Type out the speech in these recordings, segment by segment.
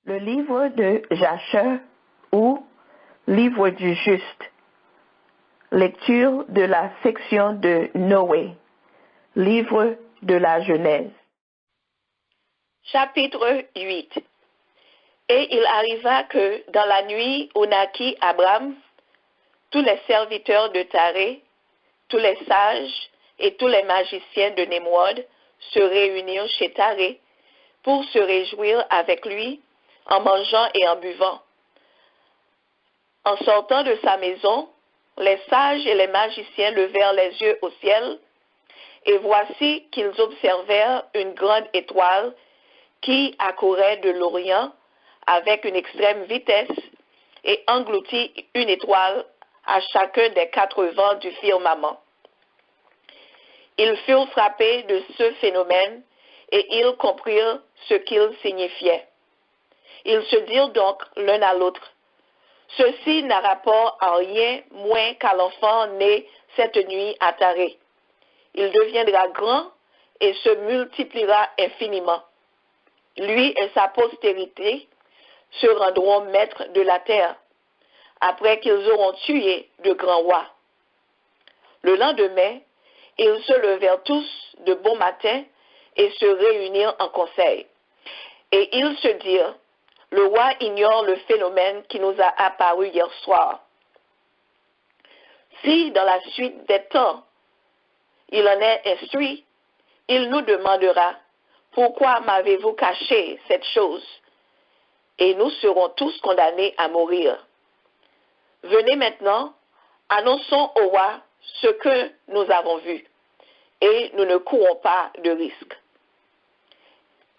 Le livre de Jachère ou Livre du Juste. Lecture de la section de Noé. Livre de la Genèse. Chapitre 8. Et il arriva que dans la nuit où naquit Abraham, tous les serviteurs de Taré, tous les sages et tous les magiciens de Némrod se réunirent chez Taré pour se réjouir avec lui en mangeant et en buvant. En sortant de sa maison, les sages et les magiciens levèrent les yeux au ciel, et voici qu'ils observèrent une grande étoile qui accourait de l'Orient avec une extrême vitesse et engloutit une étoile à chacun des 4 vents du firmament. Ils furent frappés de ce phénomène et ils comprirent ce qu'il signifiait. Ils se dirent donc l'un à l'autre: ceci n'a rapport en rien moins qu'à l'enfant né cette nuit à Taré. Il deviendra grand et se multipliera infiniment. Lui et sa postérité se rendront maîtres de la terre, après qu'ils auront tué de grands rois. Le lendemain, ils se levèrent tous de bon matin et se réunirent en conseil. Et ils se dirent: le roi ignore le phénomène qui nous a apparu hier soir. Si dans la suite des temps, il en est instruit, il nous demandera: pourquoi m'avez-vous caché cette chose? Et nous serons tous condamnés à mourir. Venez maintenant, annonçons au roi ce que nous avons vu, et nous ne courons pas de risque.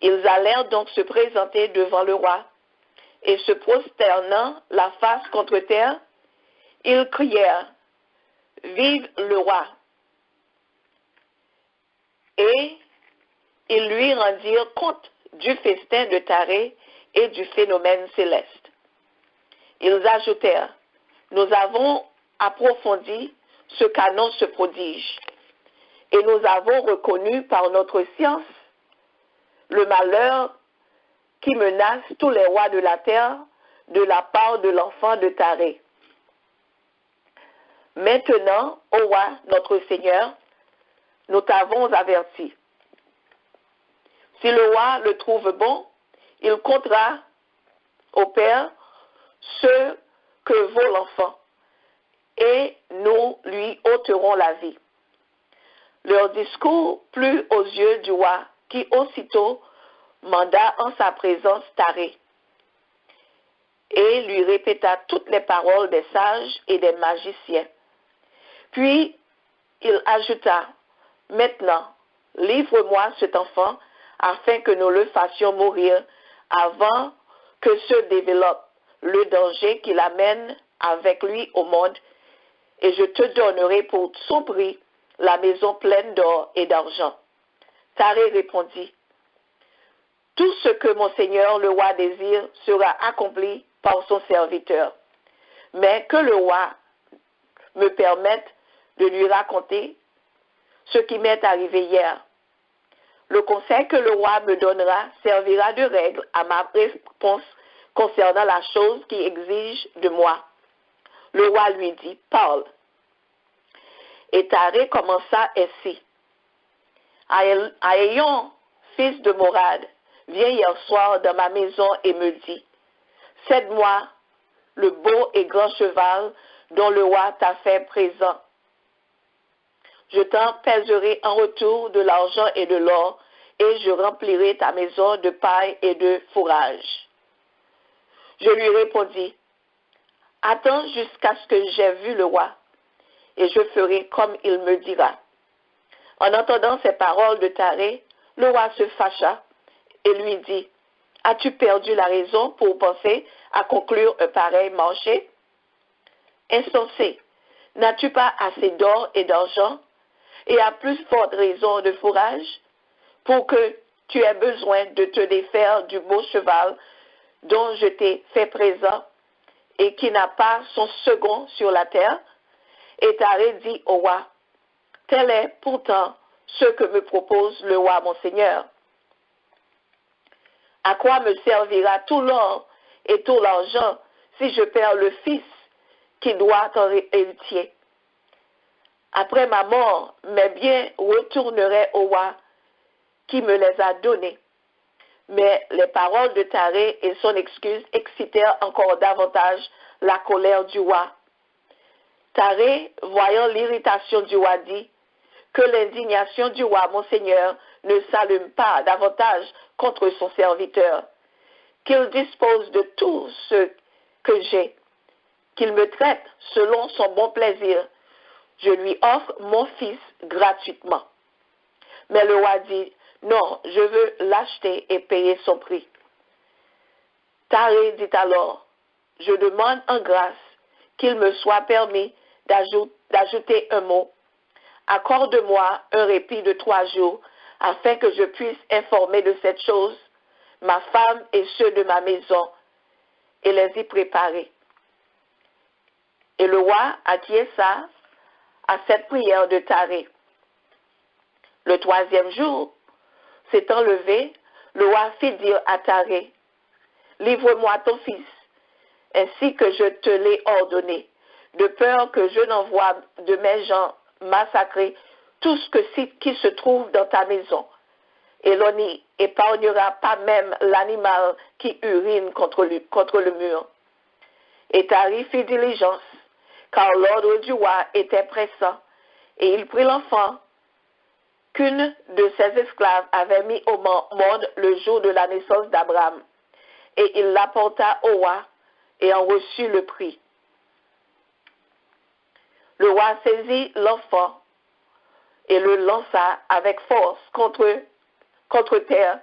Ils allèrent donc se présenter devant le roi, et se prosternant la face contre terre, ils crièrent: vive le roi! Et ils lui rendirent compte du festin de Taré et du phénomène céleste. Ils ajoutèrent: nous avons approfondi ce qu'annonce ce prodige, et nous avons reconnu par notre science le malheur qui menace tous les rois de la terre de la part de l'enfant de Taré. Maintenant, ô roi, notre Seigneur, nous t'avons averti. Si le roi le trouve bon, il comptera au Père ce que vaut l'enfant, et nous lui ôterons la vie. Leur discours plut aux yeux du roi, qui aussitôt manda en sa présence Taré, et lui répéta toutes les paroles des sages et des magiciens. Puis il ajouta: maintenant, livre-moi cet enfant, afin que nous le fassions mourir avant que se développe le danger qu'il amène avec lui au monde, et je te donnerai pour son prix la maison pleine d'or et d'argent. Taré répondit: tout ce que mon Seigneur le roi désire sera accompli par son serviteur. Mais que le roi me permette de lui raconter ce qui m'est arrivé hier. Le conseil que le roi me donnera servira de règle à ma réponse concernant la chose qui exige de moi. Le roi lui dit: parle. Et Taré commença ainsi: Aïon, fils de Morad, viens hier soir dans ma maison et me dit: cède-moi le beau et grand cheval dont le roi t'a fait présent. Je t'en pèserai en retour de l'argent et de l'or, et je remplirai ta maison de paille et de fourrage. Je lui répondis: attends jusqu'à ce que j'aie vu le roi, et je ferai comme il me dira. En entendant ces paroles de Taré, le roi se fâcha et lui dit: as-tu perdu la raison pour penser à conclure un pareil marché? Insensé, n'as-tu pas assez d'or et d'argent, et à plus forte raison de fourrage, pour que tu aies besoin de te défaire du beau cheval dont je t'ai fait présent et qui n'a pas son second sur la terre? Et Taré dit au roi: tel est pourtant ce que me propose le roi mon Seigneur. À quoi me servira tout l'or et tout l'argent si je perds le fils qui doit en héritier? Après ma mort, mes biens retourneraient au roi qui me les a donnés. Mais les paroles de Taré et son excuse excitèrent encore davantage la colère du roi. Taré, voyant l'irritation du roi, dit que l'indignation du roi, mon Seigneur, ne s'allume pas davantage contre son serviteur, qu'il dispose de tout ce que j'ai, qu'il me traite selon son bon plaisir. Je lui offre mon fils gratuitement. Mais le roi dit, non, je veux l'acheter et payer son prix. Taré dit alors, je demande en grâce qu'il me soit permis d'ajouter un mot. Accorde-moi un répit de 3 jours afin que je puisse informer de cette chose ma femme et ceux de ma maison et les y préparer. Et le roi acquiesça à cette prière de Taré. Le 3e jour, s'étant levé, le roi fit dire à Taré, livre-moi ton fils, ainsi que je te l'ai ordonné, de peur que je n'envoie de mes gens massacrer tout ce qui se trouve dans ta maison. Et l'on n'y épargnera pas même l'animal qui urine contre le mur. Et Taré fit diligence, car l'ordre du roi était pressant, et il prit l'enfant qu'une de ses esclaves avait mis au monde le jour de la naissance d'Abraham, et il l'apporta au roi et en reçut le prix. Le roi saisit l'enfant et le lança avec force contre terre,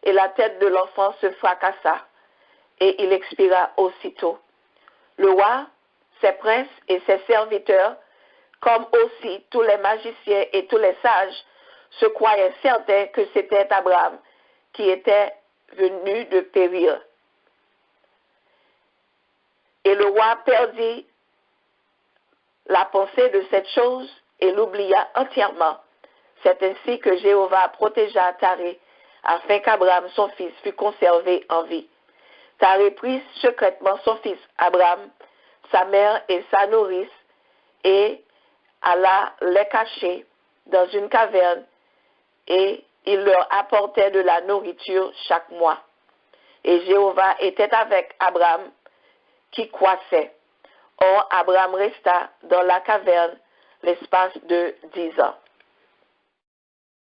et la tête de l'enfant se fracassa, et il expira aussitôt. Le roi, ses princes et ses serviteurs, comme aussi tous les magiciens et tous les sages, se croyaient certains que c'était Abraham qui était venu de périr. Et le roi perdit la pensée de cette chose et l'oublia entièrement. C'est ainsi que Jéhovah protégea Taré, afin qu'Abraham, son fils, fût conservé en vie. Taré prit secrètement son fils Abraham, sa mère et sa nourrice, et alla les cacher dans une caverne, et il leur apportait de la nourriture chaque mois. Et Jéhovah était avec Abraham, qui croissait. Or, Abraham resta dans la caverne l'espace de 10 ans.